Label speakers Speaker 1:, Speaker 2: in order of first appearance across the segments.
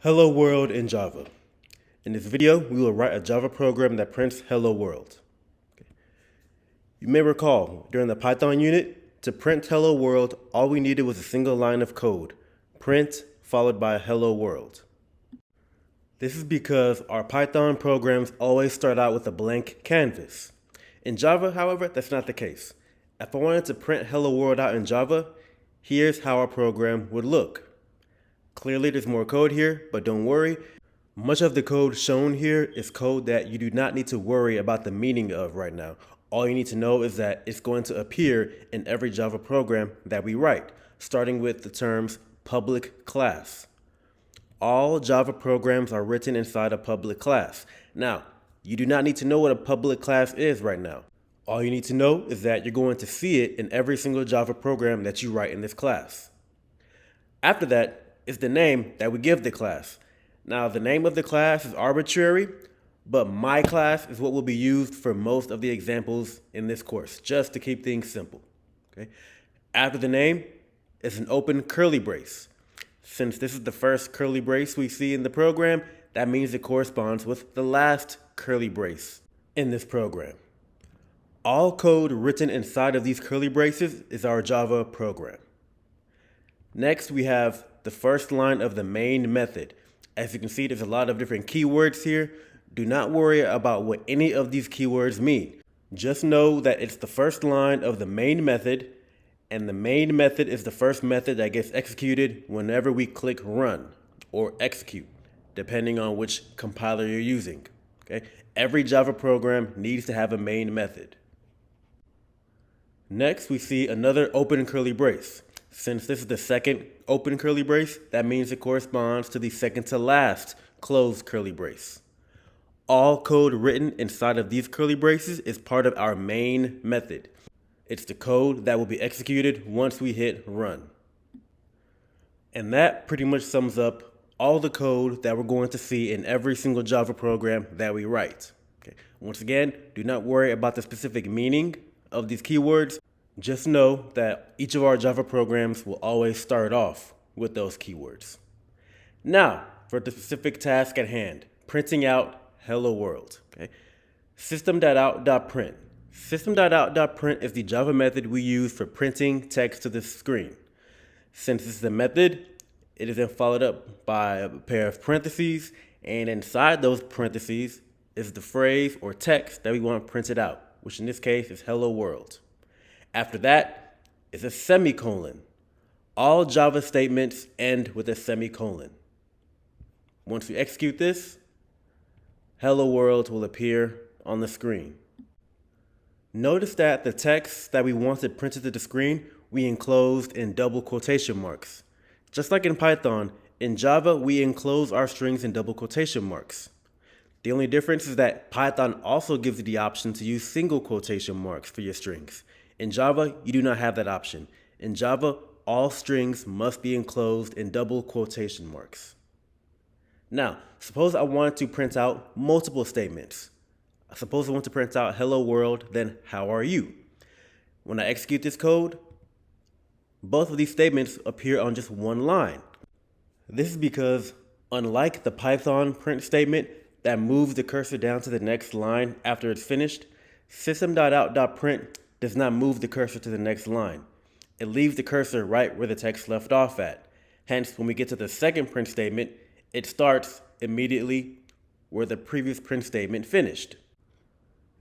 Speaker 1: Hello World in Java. In this video, we will write a Java program that prints Hello World. You may recall, during the Python unit, to print Hello World, all we needed was a single line of code, print followed by Hello World. This is because our Python programs always start out with a blank canvas. In Java, however, that's not the case. If I wanted to print Hello World out in Java, here's how our program would look. Clearly, there's more code here, but don't worry. Much of the code shown here is code that you do not need to worry about the meaning of right now. All you need to know is that it's going to appear in every Java program that we write, starting with the terms public class. All Java programs are written inside a public class. Now, you do not need to know what a public class is right now. All you need to know is that you're going to see it in every single Java program that you write in this class. After that is the name that we give the class. Now, the name of the class is arbitrary, but my class is what will be used for most of the examples in this course, just to keep things simple. Okay? After the name is an open curly brace. Since this is the first curly brace we see in the program, that means it corresponds with the last curly brace in this program. All code written inside of these curly braces is our Java program. Next, we have the first line of the main method. As you can see, there's a lot of different keywords here. Do not worry about what any of these keywords mean. Just know that it's the first line of the main method, and the main method is the first method that gets executed whenever we click run or execute, depending on which compiler you're using. Okay? Every Java program needs to have a main method. Next, we see another open curly brace. Since this is the second open curly brace, that means it corresponds to the second to last closed curly brace. All code written inside of these curly braces is part of our main method. It's the code that will be executed once we hit run. And that pretty much sums up all the code that we're going to see in every single Java program that we write. Okay. Once again, do not worry about the specific meaning of these keywords. Just know that each of our Java programs will always start off with those keywords. Now, for the specific task at hand, printing out Hello World. Okay? System.out.print. System.out.print is the Java method we use for printing text to the screen. Since this is a method, it is then followed up by a pair of parentheses, and inside those parentheses is the phrase or text that we want printed out, which in this case is Hello World. After that is a semicolon. All Java statements end with a semicolon. Once we execute this, Hello World will appear on the screen. Notice that the text that we wanted printed to the screen, we enclosed in double quotation marks. Just like in Python, in Java, we enclose our strings in double quotation marks. The only difference is that Python also gives you the option to use single quotation marks for your strings. In Java, you do not have that option. In Java, all strings must be enclosed in double quotation marks. Now, suppose I wanted to print out multiple statements. Suppose I want to print out hello world, then how are you? When I execute this code, both of these statements appear on just one line. This is because, unlike the Python print statement that moves the cursor down to the next line after it's finished, system.out.print does not move the cursor to the next line. It leaves the cursor right where the text left off at. Hence, when we get to the second print statement, it starts immediately where the previous print statement finished.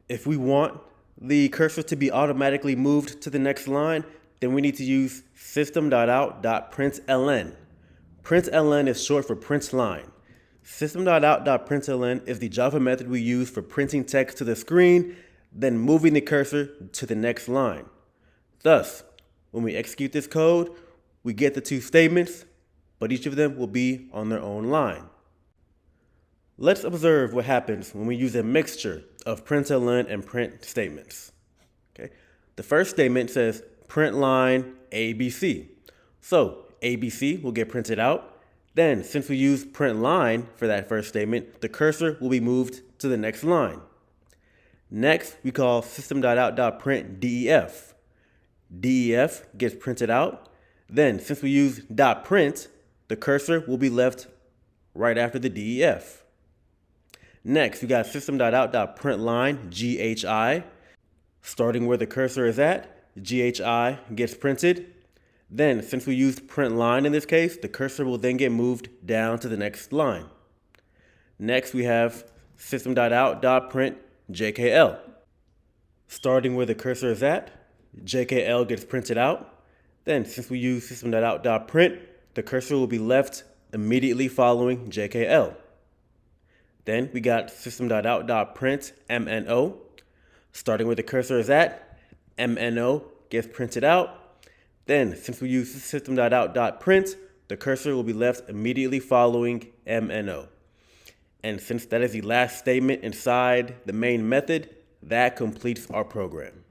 Speaker 1: If we want the cursor to be automatically moved to the next line, then we need to use system.out.println. Println is short for print line. System.out.println is the Java method we use for printing text to the screen, then moving the cursor to the next line. Thus, when we execute this code, we get the two statements, but each of them will be on their own line. Let's observe what happens when we use a mixture of println and print statements. Okay? The first statement says print line ABC. So ABC will get printed out. Then, since we use print line for that first statement, the cursor will be moved to the next line. Next, we call system.out.print DEF. DEF gets printed out. Then, since we use .print, the cursor will be left right after the DEF. Next, we got system.out.println GHI. Starting where the cursor is at, GHI gets printed. Then, since we used print line in this case, the cursor will then get moved down to the next line. Next, we have system.out.print JKL. Starting where the cursor is at, JKL gets printed out. Then, since we use system.out.print, the cursor will be left immediately following JKL. Then we got system.out.print MNO. Starting where the cursor is at, MNO gets printed out. Then, since we use system.out.print, the cursor will be left immediately following MNO. And since that is the last statement inside the main method, that completes our program.